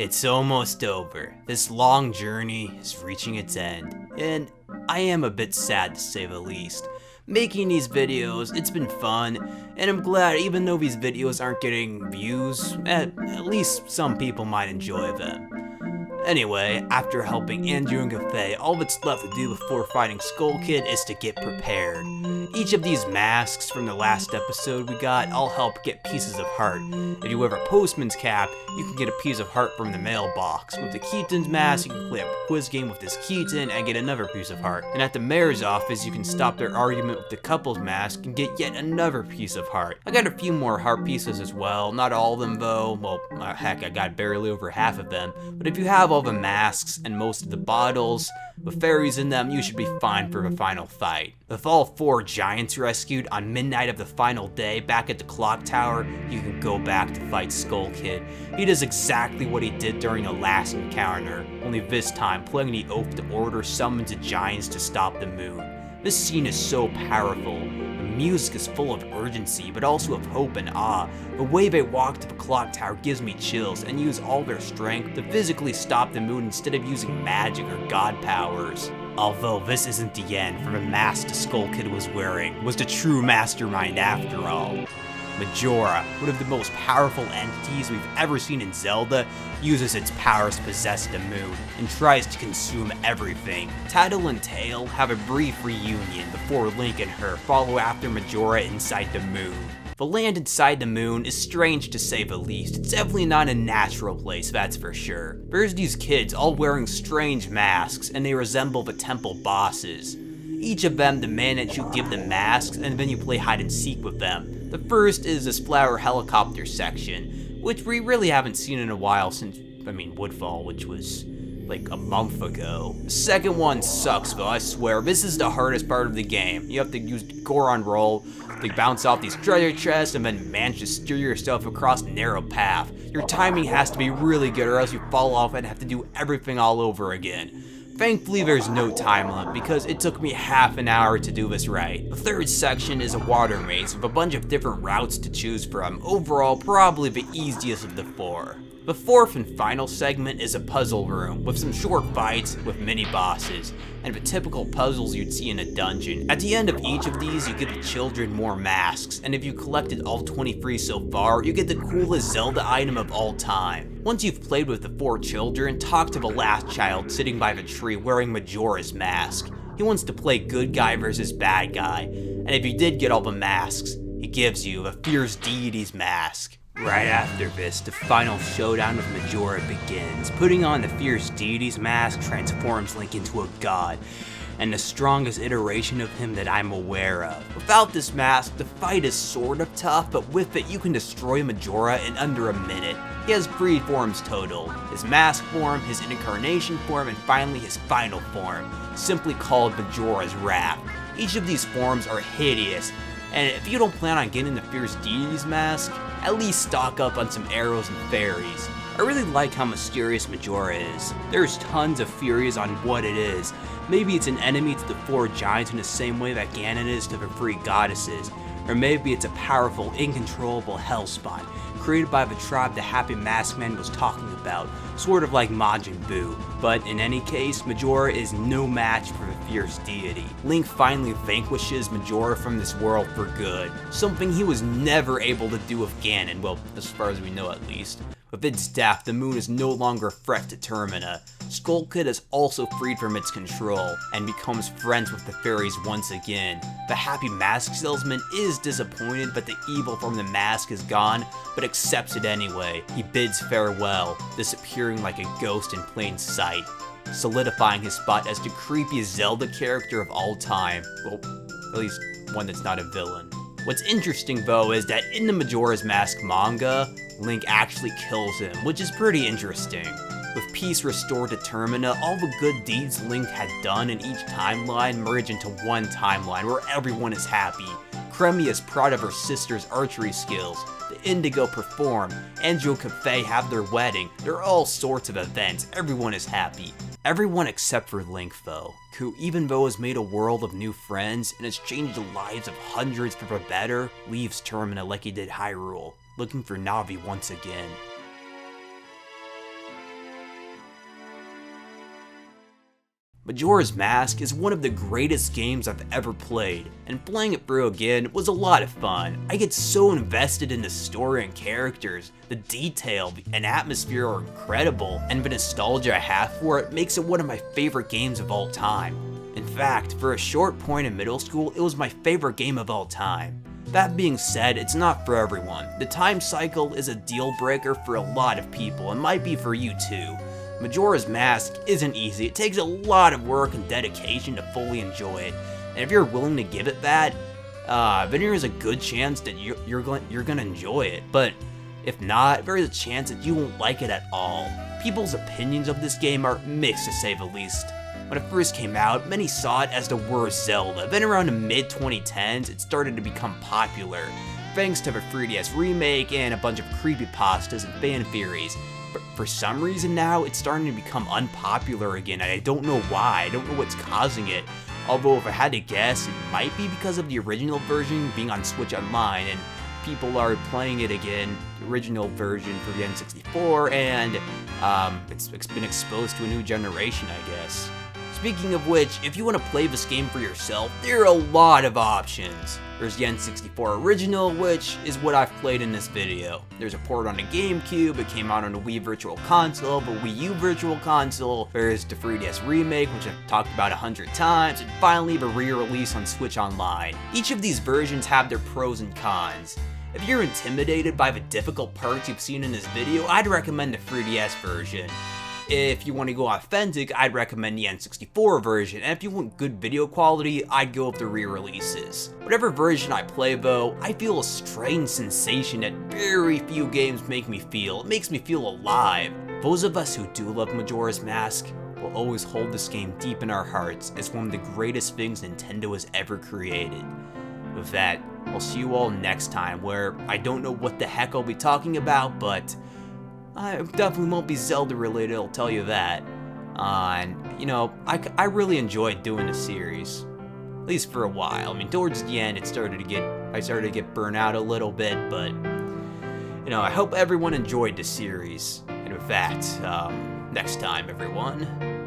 It's almost over. This long journey is reaching its end, and I am a bit sad to say the least. Making these videos, it's been fun, and I'm glad even though these videos aren't getting views, at least some people might enjoy them. Anyway, after helping Andrew and Cafe, all that's left to do before fighting Skull Kid is to get prepared. Each of these masks from the last episode we got all help get pieces of heart. If you wear a postman's cap, you can get a piece of heart from the mailbox. With the Keaton's mask, you can play a quiz game with this Keaton and get another piece of heart. And at the mayor's office, you can stop their argument with the couple's mask and get yet another piece of heart. I got a few more heart pieces as well, not all of them though. Well, heck, I got barely over half of them. But if you have all the masks and most of the bottles with fairies in them, you should be fine for the final fight. With all 4 giants rescued on midnight of the final day back at the clock tower, you can go back to fight Skull Kid. He does exactly what he did during the last encounter, only this time playing the Oath to Order summons the giants to stop the moon. This scene is so powerful. The music is full of urgency, but also of hope and awe. The way they walk to the clock tower gives me chills and use all their strength to physically stop the moon instead of using magic or god powers. Although this isn't the end, for the mask the Skull Kid was wearing was the true mastermind after all. Majora, one of the most powerful entities we've ever seen in Zelda, uses its powers to possess the moon and tries to consume everything. Tattle and Tail have a brief reunion before Link and her follow after Majora inside the moon. The land inside the moon is strange to say the least. It's definitely not a natural place, that's for sure. There's these kids all wearing strange masks and they resemble the temple bosses. Each of them demand that you give them masks and then you play hide and seek with them. The first is this flower helicopter section, which we really haven't seen in a while since, Woodfall, which was like a month ago. The second one sucks though, I swear. This is the hardest part of the game. You have to use Goron roll to bounce off these treasure chests and then manage to steer yourself across a narrow path. Your timing has to be really good or else you fall off and have to do everything all over again. Thankfully there's no time limit because it took me half an hour to do this right. The third section is a water maze with a bunch of different routes to choose from. Overall, probably the easiest of the 4. The fourth and final segment is a puzzle room with some short fights with mini bosses and the typical puzzles you'd see in a dungeon. At the end of each of these, you give the children more masks, and if you collected all 23 so far, you get the coolest Zelda item of all time. Once you've played with the 4 children, talk to the last child sitting by the tree wearing Majora's mask. He wants to play good guy versus bad guy, and if you did get all the masks, he gives you a fierce deity's mask. Right after this, the final showdown with Majora begins. Putting on the fierce deity's mask transforms Link into a god, and the strongest iteration of him that I'm aware of. Without this mask, the fight is sort of tough, but with it you can destroy Majora in under a minute. He has 3 forms total: his mask form, his incarnation form, and finally his final form, simply called Majora's Wrath. Each of these forms are hideous, and if you don't plan on getting the fierce deity's mask, at least stock up on some arrows and fairies. I really like how mysterious Majora is. There's tons of theories on what it is. Maybe it's an enemy to the 4 giants in the same way that Ganon is to the 3 goddesses. Or maybe it's a powerful, incontrollable hellspawn, created by the tribe the Happy Mask Man was talking about, sort of like Majin Buu. But in any case, Majora is no match for the fierce deity. Link finally vanquishes Majora from this world for good, something he was never able to do with Ganon, well, as far as we know at least. With its death, the moon is no longer a threat to Termina. Skull Kid is also freed from its control, and becomes friends with the fairies once again. The Happy Mask Salesman is disappointed that the evil from the mask is gone, but accepts it anyway. He bids farewell, disappearing like a ghost in plain sight, solidifying his spot as the creepiest Zelda character of all time. Well, at least one that's not a villain. What's interesting though is that in the Majora's Mask manga, Link actually kills him, which is pretty interesting. With peace restored to Termina, all the good deeds Link had done in each timeline merge into one timeline where everyone is happy. Cremia is proud of her sister's archery skills, the Indigo perform, Andrew and Cafe have their wedding, there are all sorts of events, everyone is happy. Everyone except for Link though, who even though has made a world of new friends and has changed the lives of hundreds for the better, leaves Termina like he did Hyrule, looking for Navi once again. Majora's Mask is one of the greatest games I've ever played, and playing it through again was a lot of fun. I get so invested in the story and characters, the detail and atmosphere are incredible, and the nostalgia I have for it makes it one of my favorite games of all time. In fact, for a short point in middle school, it was my favorite game of all time. That being said, it's not for everyone. The time cycle is a deal breaker for a lot of people, and might be for you too. Majora's Mask isn't easy, it takes a lot of work and dedication to fully enjoy it, and if you're willing to give it that, then there is a good chance that you're gonna enjoy it, but if not, there is a chance that you won't like it at all. People's opinions of this game are mixed to say the least. When it first came out, many saw it as the worst Zelda, then around the mid-2010s, it started to become popular, thanks to the 3DS remake and a bunch of creepypastas and fan theories. But for some reason now, it's starting to become unpopular again, and I don't know why. I don't know what's causing it. Although if I had to guess, it might be because of the original version being on Switch Online, and people are playing it again, the original version for the N64, and it's been exposed to a new generation, I guess. Speaking of which, if you want to play this game for yourself, there are a lot of options. There's the N64 original, which is what I've played in this video. There's a port on the GameCube, it came out on the Wii Virtual Console, the Wii U Virtual Console, there's the 3DS remake, which I've talked about 100 times, and finally the re-release on Switch Online. Each of these versions have their pros and cons. If you're intimidated by the difficult parts you've seen in this video, I'd recommend the 3DS version. If you want to go authentic, I'd recommend the N64 version, and if you want good video quality, I'd go with the re-releases. Whatever version I play though, I feel a strange sensation that very few games make me feel. It makes me feel alive. Those of us who do love Majora's Mask will always hold this game deep in our hearts as one of the greatest things Nintendo has ever created. With that, I'll see you all next time, where I don't know what the heck I'll be talking about, but I definitely won't be Zelda related, I'll tell you that. And, you know, I really enjoyed doing the series. At least for a while. I mean, towards the end, I started to get burnt out a little bit, but, you know, I hope everyone enjoyed the series. And with that, next time, everyone.